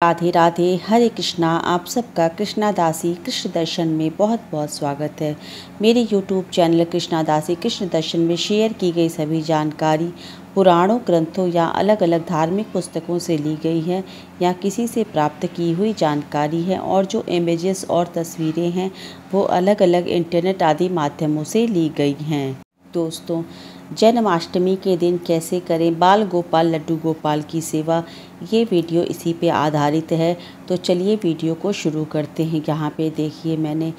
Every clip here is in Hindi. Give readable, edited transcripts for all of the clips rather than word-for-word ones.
राधे राधे, हरे कृष्णा। आप सबका कृष्णा दासी कृष्ण दर्शन में बहुत बहुत स्वागत है। मेरे YouTube चैनल कृष्णा दासी कृष्ण दर्शन में शेयर की गई सभी जानकारी पुराणों, ग्रंथों या अलग अलग धार्मिक पुस्तकों से ली गई है या किसी से प्राप्त की हुई जानकारी है, और जो इमेजेस और तस्वीरें हैं वो अलग अलग इंटरनेट आदि माध्यमों से ली गई हैं। दोस्तों, जन्माष्टमी के दिन कैसे करें बाल गोपाल लड्डू गोपाल की सेवा, ये वीडियो इसी पे आधारित है। तो चलिए वीडियो को शुरू करते हैं। यहाँ पे देखिए, मैंने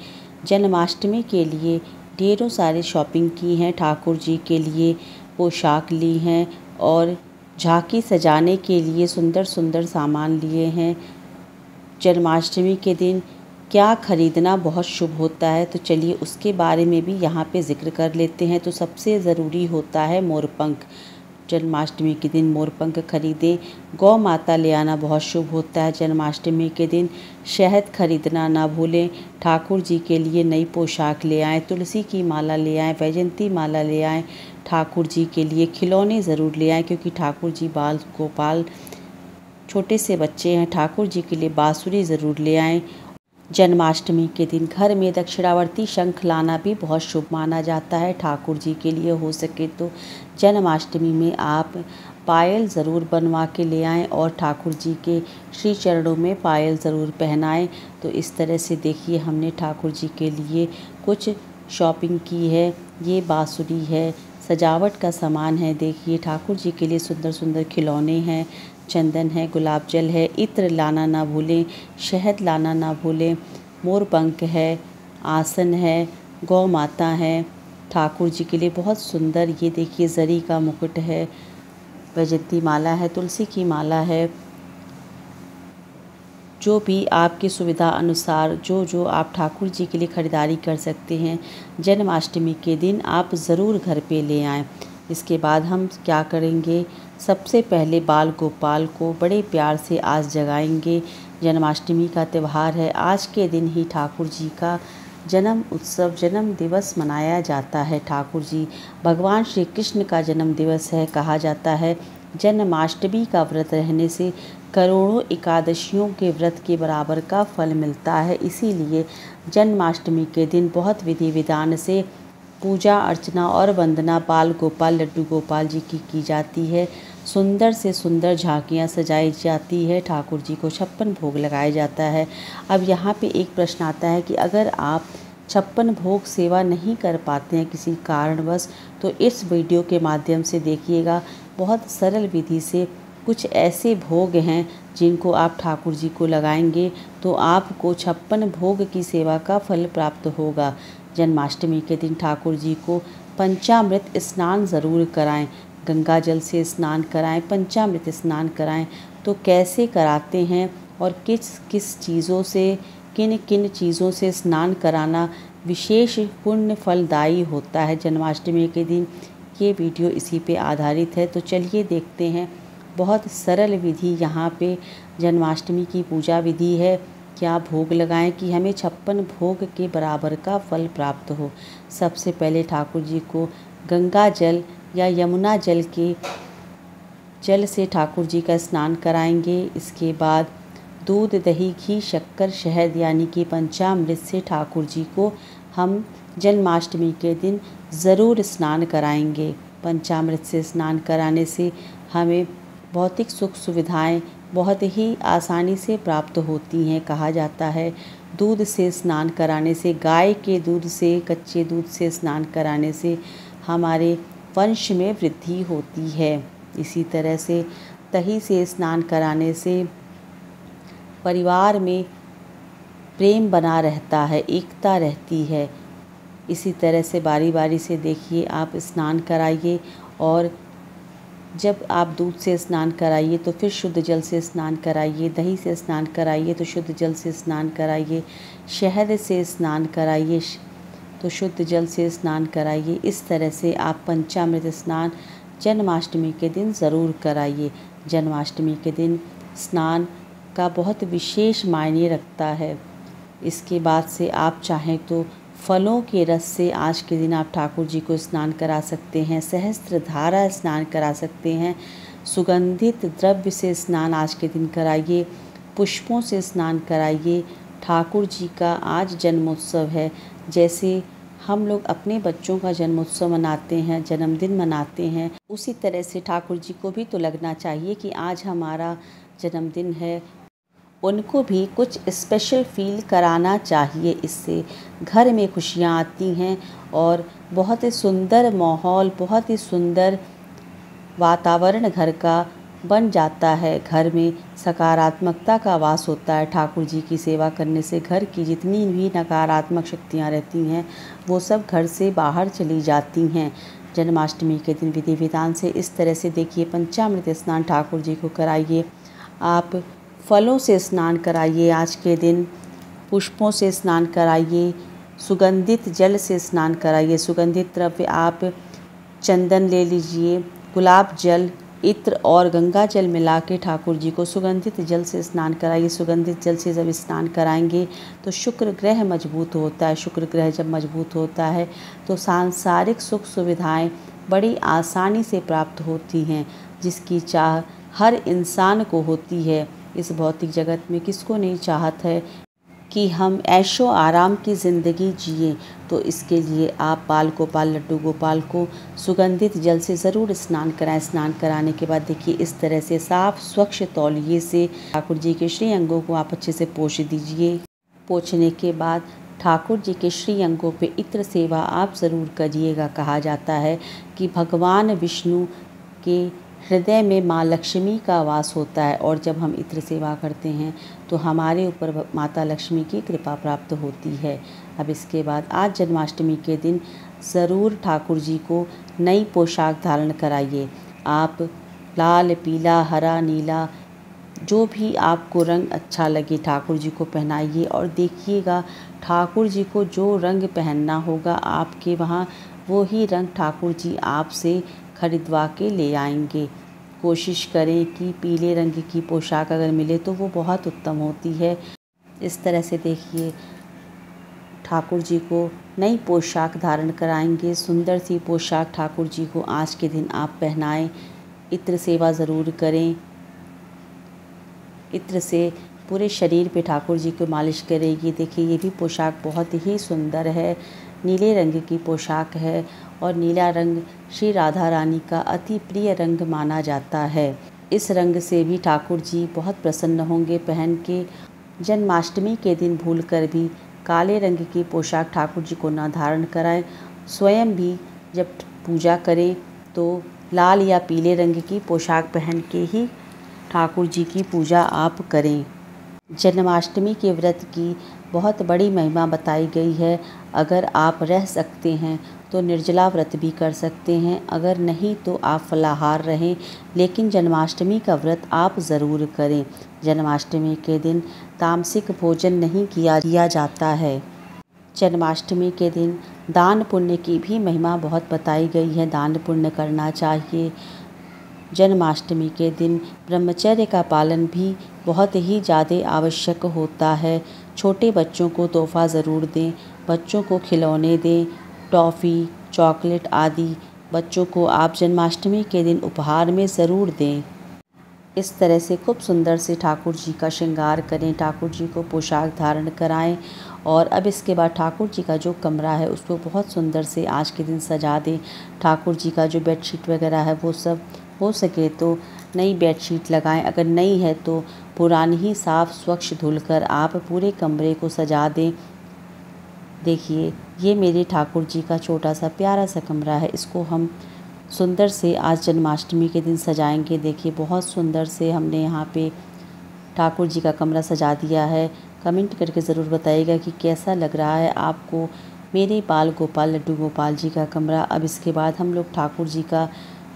जन्माष्टमी के लिए ढेरों सारे शॉपिंग की हैं। ठाकुर जी के लिए पोशाक ली हैं और झांकी सजाने के लिए सुंदर सुंदर सामान लिए हैं। जन्माष्टमी के दिन क्या खरीदना बहुत शुभ होता है, तो चलिए उसके बारे में भी यहाँ पे ज़िक्र कर लेते हैं। तो सबसे ज़रूरी होता है मोरपंख। जन्माष्टमी के दिन मोरपंख खरीदें। गौ माता ले आना बहुत शुभ होता है। जन्माष्टमी के दिन शहद खरीदना ना भूलें। ठाकुर जी के लिए नई पोशाक ले आएँ, तुलसी की माला ले आएँ, वैजंती माला ले आएँ। ठाकुर जी के लिए खिलौने ज़रूर ले आएँ, क्योंकि ठाकुर जी बाल गोपाल छोटे से बच्चे हैं। ठाकुर जी के लिए बांसुरी ज़रूर ले आएँ। जन्माष्टमी के दिन घर में दक्षिणावर्ती शंख लाना भी बहुत शुभ माना जाता है। ठाकुर जी के लिए हो सके तो जन्माष्टमी में आप पायल ज़रूर बनवा के ले आएँ और ठाकुर जी के श्री चरणों में पायल ज़रूर पहनाएं। तो इस तरह से देखिए, हमने ठाकुर जी के लिए कुछ शॉपिंग की है। ये बांसुरी है, सजावट का सामान है। देखिए, ठाकुर जी के लिए सुंदर सुंदर खिलौने हैं, चंदन है, गुलाब जल है, इत्र लाना ना भूलें, शहद लाना ना भूलें, मोरपंख है, आसन है, गौ माता है। ठाकुर जी के लिए बहुत सुंदर ये देखिए जरी का मुकुट है, वैजंती माला है, तुलसी की माला है। जो भी आपकी सुविधा अनुसार जो जो आप ठाकुर जी के लिए ख़रीदारी कर सकते हैं, जन्माष्टमी के दिन आप ज़रूर घर पे ले आएँ। इसके बाद हम क्या करेंगे, सबसे पहले बाल गोपाल को बड़े प्यार से आज जगाएंगे। जन्माष्टमी का त्यौहार है। आज के दिन ही ठाकुर जी का जन्म उत्सव, जन्म दिवस मनाया जाता है। ठाकुर जी भगवान श्री कृष्ण का जन्म दिवस है। कहा जाता है जन्माष्टमी का व्रत रहने से करोड़ों एकादशियों के व्रत के बराबर का फल मिलता है। इसीलिए जन्माष्टमी के दिन बहुत विधि विधान से पूजा अर्चना और वंदना बाल गोपाल लड्डू गोपाल जी की जाती है। सुंदर से सुंदर झांकियाँ सजाई जाती है। ठाकुर जी को 56 भोग लगाया जाता है। अब यहाँ पे एक प्रश्न आता है कि अगर आप 56 भोग सेवा नहीं कर पाते हैं किसी कारणवश, तो इस वीडियो के माध्यम से देखिएगा। बहुत सरल विधि से कुछ ऐसे भोग हैं जिनको आप ठाकुर जी को लगाएंगे तो आपको 56 भोग की सेवा का फल प्राप्त होगा। जन्माष्टमी के दिन ठाकुर जी को पंचामृत स्नान ज़रूर कराएं। गंगा जल से स्नान कराएं, पंचामृत स्नान कराएं। तो कैसे कराते हैं और किस किस चीज़ों से, किन किन चीज़ों से स्नान कराना विशेष पुण्य फलदायी होता है जन्माष्टमी के दिन, ये वीडियो इसी पे आधारित है। तो चलिए देखते हैं। बहुत सरल विधि यहाँ पे जन्माष्टमी की पूजा विधि है। क्या भोग लगाएं कि हमें 56 भोग के बराबर का फल प्राप्त हो। सबसे पहले ठाकुर जी को गंगा जल या यमुना जल के जल से ठाकुर जी का स्नान कराएंगे। इसके बाद दूध, दही, घी, शक्कर, शहद यानी कि पंचामृत से ठाकुर जी को हम जन्माष्टमी के दिन ज़रूर स्नान कराएंगे। पंचामृत से स्नान कराने से हमें भौतिक सुख सुविधाएं बहुत ही आसानी से प्राप्त होती हैं। कहा जाता है दूध से स्नान कराने से, गाय के दूध से, कच्चे दूध से स्नान कराने से हमारे वंश में वृद्धि होती है। इसी तरह से दही से स्नान कराने से परिवार में प्रेम बना रहता है, एकता रहती है। इसी तरह से बारी बारी से देखिए, आप स्नान कराइए और जब आप दूध से स्नान कराइए तो फिर शुद्ध जल से स्नान कराइए, दही से स्नान कराइए तो शुद्ध जल से स्नान कराइए, शहद से स्नान कराइए तो शुद्ध जल से स्नान कराइए। इस तरह से आप पंचामृत स्नान जन्माष्टमी के दिन ज़रूर कराइए। जन्माष्टमी के दिन स्नान का बहुत विशेष मायने रखता है। इसके बाद से आप चाहें तो फलों के रस से आज के दिन आप ठाकुर जी को स्नान करा सकते हैं। सहस्त्र धारा स्नान करा सकते हैं। सुगंधित द्रव्य से स्नान आज के दिन कराइए। पुष्पों से स्नान कराइए। ठाकुर जी का आज जन्मोत्सव है। जैसे हम लोग अपने बच्चों का जन्मोत्सव मनाते हैं, जन्मदिन मनाते हैं, उसी तरह से ठाकुर जी को भी तो लगना चाहिए कि आज हमारा जन्मदिन है। उनको भी कुछ स्पेशल फील कराना चाहिए। इससे घर में खुशियाँ आती हैं और बहुत ही सुंदर माहौल, बहुत ही सुंदर वातावरण घर का बन जाता है। घर में सकारात्मकता का वास होता है। ठाकुर जी की सेवा करने से घर की जितनी भी नकारात्मक शक्तियाँ रहती हैं वो सब घर से बाहर चली जाती हैं। जन्माष्टमी के दिन विधि विधान से इस तरह से देखिए, पंचामृत स्नान ठाकुर जी को कराइए। आप फलों से स्नान कराइए आज के दिन, पुष्पों से स्नान कराइए, सुगंधित जल से स्नान कराइए। सुगंधित द्रव्य आप चंदन ले लीजिए, गुलाब जल, इत्र और गंगा जल मिला के ठाकुर जी को सुगंधित जल से स्नान कराइए। सुगंधित जल से जब स्नान कराएंगे तो शुक्र ग्रह मजबूत होता है। शुक्र ग्रह जब मजबूत होता है तो सांसारिक सुख सुविधाएं बड़ी आसानी से प्राप्त होती हैं, जिसकी चाह हर इंसान को होती है। इस भौतिक जगत में किसको नहीं चाहत है कि हम ऐशो आराम की ज़िंदगी जिए। तो इसके लिए आप बाल गोपाल लड्डू गोपाल को सुगंधित जल से ज़रूर स्नान कराएं। स्नान कराने के बाद देखिए, इस तरह से साफ स्वच्छ तौलिए से ठाकुर जी के श्री अंगों को आप अच्छे से पोंछ दीजिए। पोंछने के बाद ठाकुर जी के श्री अंगों पे इत्र सेवा आप ज़रूर करिएगा। कहा जाता है कि भगवान विष्णु के हृदय में माँ लक्ष्मी का वास होता है और जब हम इत्र सेवा करते हैं तो हमारे ऊपर माता लक्ष्मी की कृपा प्राप्त होती है। अब इसके बाद आज जन्माष्टमी के दिन ज़रूर ठाकुर जी को नई पोशाक धारण कराइए। आप लाल, पीला, हरा, नीला, जो भी आपको रंग अच्छा लगे ठाकुर जी को पहनाइए। और देखिएगा, ठाकुर जी को जो रंग पहनना होगा आपके वहाँ, वो ही रंग ठाकुर जी आपसे खरीदवा के ले आएंगे। कोशिश करें कि पीले रंग की पोशाक अगर मिले तो वो बहुत उत्तम होती है। इस तरह से देखिए, ठाकुर जी को नई पोशाक धारण कराएंगे। सुंदर सी पोशाक ठाकुर जी को आज के दिन आप पहनाएं। इत्र सेवा ज़रूर करें। इत्र से पूरे शरीर पे ठाकुर जी को मालिश करें। ये देखिए, ये भी पोशाक बहुत ही सुंदर है। नीले रंग की पोशाक है और नीला रंग श्री राधा रानी का अति प्रिय रंग माना जाता है। इस रंग से भी ठाकुर जी बहुत प्रसन्न होंगे पहन के। जन्माष्टमी के दिन भूलकर भी काले रंग की पोशाक ठाकुर जी को न धारण कराएं। स्वयं भी जब पूजा करें तो लाल या पीले रंग की पोशाक पहन के ही ठाकुर जी की पूजा आप करें। जन्माष्टमी के व्रत की बहुत बड़ी महिमा बताई गई है। अगर आप रह सकते हैं तो निर्जला व्रत भी कर सकते हैं, अगर नहीं तो आप फलाहार रहें, लेकिन जन्माष्टमी का व्रत आप ज़रूर करें। जन्माष्टमी के दिन तामसिक भोजन नहीं किया जाता है। जन्माष्टमी के दिन दान पुण्य की भी महिमा बहुत बताई गई है। दान पुण्य करना चाहिए। जन्माष्टमी के दिन ब्रह्मचर्य का पालन भी बहुत ही ज़्यादा आवश्यक होता है। छोटे बच्चों को तोहफ़ा ज़रूर दें। बच्चों को खिलौने दें, टॉफ़ी, चॉकलेट आदि बच्चों को आप जन्माष्टमी के दिन उपहार में ज़रूर दें। इस तरह से खूब सुंदर से ठाकुर जी का श्रृंगार करें, ठाकुर जी को पोशाक धारण कराएं। और अब इसके बाद ठाकुर जी का जो कमरा है उसको बहुत सुंदर से आज के दिन सजा दें। ठाकुर जी का जो बेडशीट वगैरह है वो सब हो सके तो नई बेडशीट लगाएं। अगर नई है तो पुरानी ही साफ़ स्वच्छ धुलकर आप पूरे कमरे को सजा दें। देखिए, ये मेरे ठाकुर जी का छोटा सा प्यारा सा कमरा है। इसको हम सुंदर से आज जन्माष्टमी के दिन सजाएंगे। देखिए, बहुत सुंदर से हमने यहाँ पे ठाकुर जी का कमरा सजा दिया है। कमेंट करके ज़रूर बताइएगा कि कैसा लग रहा है आपको मेरे बाल गोपाल लड्डू गोपाल जी का कमरा। अब इसके बाद हम लोग ठाकुर जी का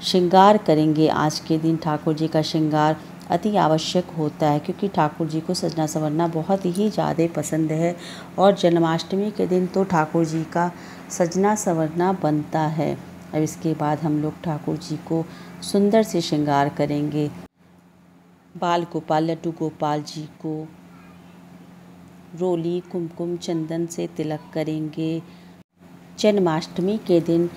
श्रृंगार करेंगे। आज के दिन ठाकुर जी का श्रृंगार अति आवश्यक होता है, क्योंकि ठाकुर जी को सजना संवरना बहुत ही ज़्यादा पसंद है और जन्माष्टमी के दिन तो ठाकुर जी का सजना संवरना बनता है। अब इसके बाद हम लोग ठाकुर जी को सुंदर से श्रृंगार करेंगे। बाल गोपाल लड्डू गोपाल जी को रोली, कुमकुम, चंदन से तिलक करेंगे। जन्माष्टमी के दिन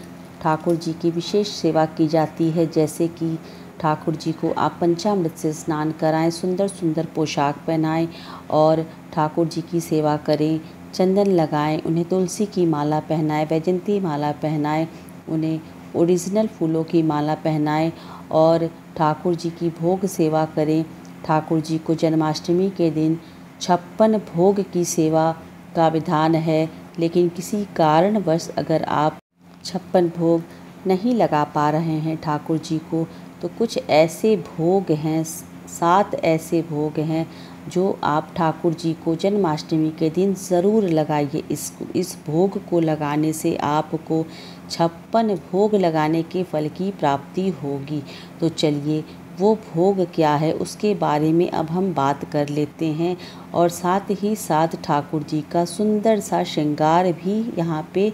ठाकुर जी की विशेष सेवा की जाती है, जैसे कि ठाकुर जी को आप पंचामृत से स्नान कराएं, सुंदर सुंदर पोशाक पहनाएं और ठाकुर जी की सेवा करें, चंदन लगाएं, उन्हें तुलसी की माला पहनाएं, वैजंती माला पहनाएं, उन्हें ओरिजिनल फूलों की माला पहनाएं और ठाकुर जी की भोग सेवा करें। ठाकुर जी को जन्माष्टमी के दिन 56 भोग की सेवा का विधान है, लेकिन किसी कारणवश अगर आप 56 भोग नहीं लगा पा रहे हैं ठाकुर जी को, तो कुछ ऐसे भोग हैं, 7 ऐसे भोग हैं जो आप ठाकुर जी को जन्माष्टमी के दिन ज़रूर लगाइए। इस भोग को लगाने से आपको 56 भोग लगाने के फल की प्राप्ति होगी। तो चलिए वो भोग क्या है उसके बारे में अब हम बात कर लेते हैं और साथ ही साथ ठाकुर जी का सुंदर सा श्रृंगार भी यहाँ पे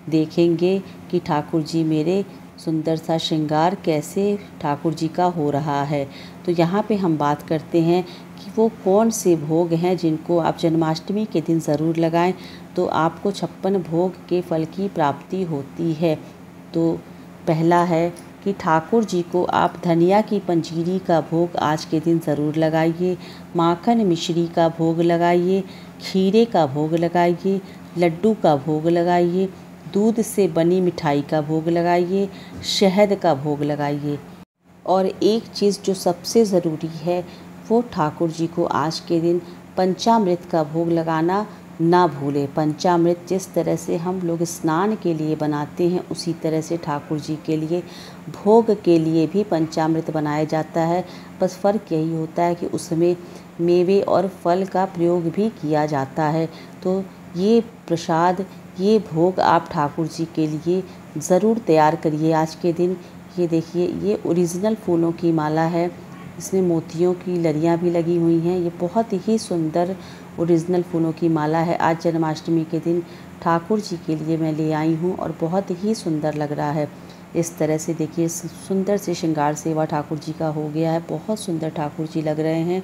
देखेंगे कि ठाकुर जी मेरे सुंदर सा श्रृंगार कैसे ठाकुर जी का हो रहा है। तो यहाँ पे हम बात करते हैं कि वो कौन से भोग हैं जिनको आप जन्माष्टमी के दिन ज़रूर लगाएं, तो आपको 56 भोग के फल की प्राप्ति होती है। तो पहला है कि ठाकुर जी को आप धनिया की पंजीरी का भोग आज के दिन ज़रूर लगाइए, माखन मिश्री का भोग लगाइए, खीरे का भोग लगाइए, लड्डू का भोग लगाइए, दूध से बनी मिठाई का भोग लगाइए, शहद का भोग लगाइए। और एक चीज़ जो सबसे ज़रूरी है वो ठाकुर जी को आज के दिन पंचामृत का भोग लगाना ना भूलें। पंचामृत जिस तरह से हम लोग स्नान के लिए बनाते हैं, उसी तरह से ठाकुर जी के लिए भोग के लिए भी पंचामृत बनाया जाता है। बस फ़र्क यही होता है कि उसमें मेवे और फल का प्रयोग भी किया जाता है। तो ये प्रसाद, ये भोग आप ठाकुर जी के लिए ज़रूर तैयार करिए आज के दिन। ये देखिए, ये ओरिजिनल फूलों की माला है, इसमें मोतियों की लड़ियाँ भी लगी हुई हैं। ये बहुत ही सुंदर ओरिजिनल फूलों की माला है। आज जन्माष्टमी के दिन ठाकुर जी के लिए मैं ले आई हूँ और बहुत ही सुंदर लग रहा है। इस तरह से देखिए, सुंदर से श्रृंगार सेवा ठाकुर जी का हो गया है। बहुत सुंदर ठाकुर जी लग रहे हैं।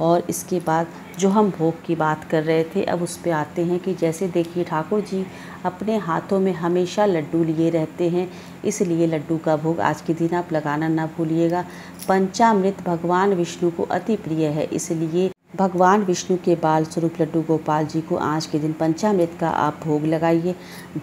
और इसके बाद जो हम भोग की बात कर रहे थे, अब उस पे आते हैं कि जैसे देखिए ठाकुर जी अपने हाथों में हमेशा लड्डू लिए रहते हैं, इसलिए लड्डू का भोग आज के दिन आप लगाना ना भूलिएगा। पंचामृत भगवान विष्णु को अति प्रिय है, इसलिए भगवान विष्णु के बाल स्वरूप लड्डू गोपाल जी को आज के दिन पंचामृत का आप भोग लगाइए।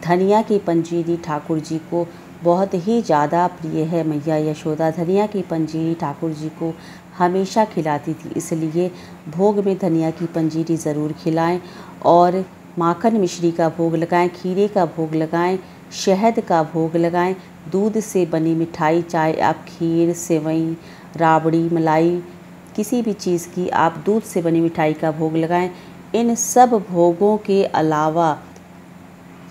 धनिया की पंजीरी ठाकुर जी को बहुत ही ज़्यादा प्रिय है। मैया यशोदा धनिया की पंजीरी ठाकुर जी को हमेशा खिलाती थी, इसलिए भोग में धनिया की पंजीरी ज़रूर खिलाएं और माखन मिश्री का भोग लगाएं, खीरे का भोग लगाएं, शहद का भोग लगाएं, दूध से बनी मिठाई, चाहे आप खीर, सेवई, राबड़ी, मलाई, किसी भी चीज़ की आप दूध से बनी मिठाई का भोग लगाएं। इन सब भोगों के अलावा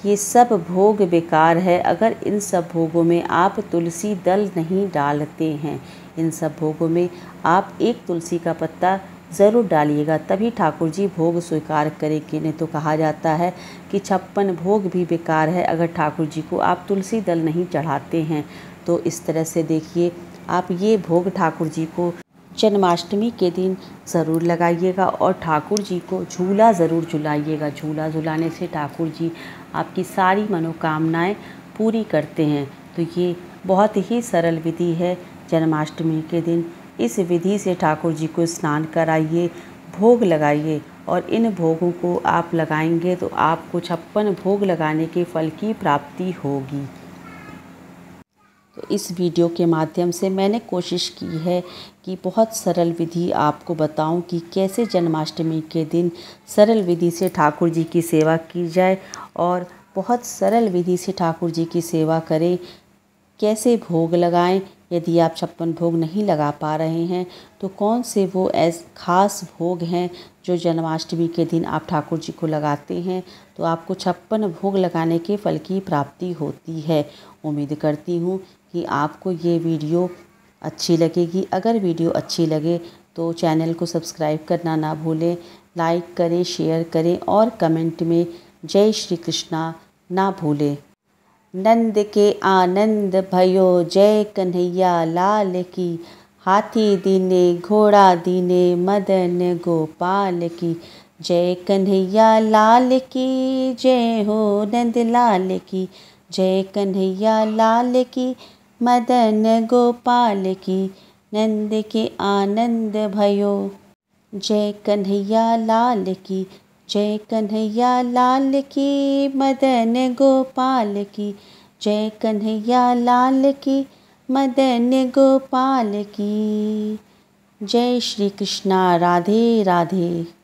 ये सब भोग बेकार है अगर इन सब भोगों में आप तुलसी दल नहीं डालते हैं। इन सब भोगों में आप एक तुलसी का पत्ता ज़रूर डालिएगा, तभी ठाकुर जी भोग स्वीकार करेंगे। नहीं तो कहा जाता है कि 56 भोग भी बेकार है अगर ठाकुर जी को आप तुलसी दल नहीं चढ़ाते हैं। तो इस तरह से देखिए, आप ये भोग ठाकुर जी को जन्माष्टमी के दिन ज़रूर लगाइएगा और ठाकुर जी को झूला ज़रूर झुलाइएगा। झूला झुलाने से ठाकुर जी आपकी सारी मनोकामनाएं पूरी करते हैं। तो ये बहुत ही सरल विधि है जन्माष्टमी के दिन। इस विधि से ठाकुर जी को स्नान कराइए, भोग लगाइए और इन भोगों को आप लगाएंगे तो आपको 56 भोग लगाने के फल की प्राप्ति होगी। तो इस वीडियो के माध्यम से मैंने कोशिश की है कि बहुत सरल विधि आपको बताऊं कि कैसे जन्माष्टमी के दिन सरल विधि से ठाकुर जी की सेवा की जाए और बहुत सरल विधि से ठाकुर जी की सेवा करें। कैसे भोग लगाएं, यदि आप 56 भोग नहीं लगा पा रहे हैं तो कौन से वो ऐसे खास भोग हैं जो जन्माष्टमी के दिन आप ठाकुर जी को लगाते हैं तो आपको 56 भोग लगाने के फल की प्राप्ति होती है। उम्मीद करती हूँ कि आपको ये वीडियो अच्छी लगेगी। अगर वीडियो अच्छी लगे तो चैनल को सब्सक्राइब करना ना भूलें, लाइक करें, शेयर करें और कमेंट में जय श्री कृष्णा ना भूलें। नंद के आनंद भयो जय कन्हैया लाल की, हाथी दीने घोड़ा दीने मदन गोपाल की, जय कन्हैया लाल की जय हो नंद लाल की, जय कन्हैया लाल की मदन गोपाल की नंद के आनंद भयो। जय कन्हैया लाल की, जय कन्हैया लाल की, मदन गोपाल की, जय कन्हैया लाल की, मदन गोपाल की। जय श्री कृष्णा। राधे राधे।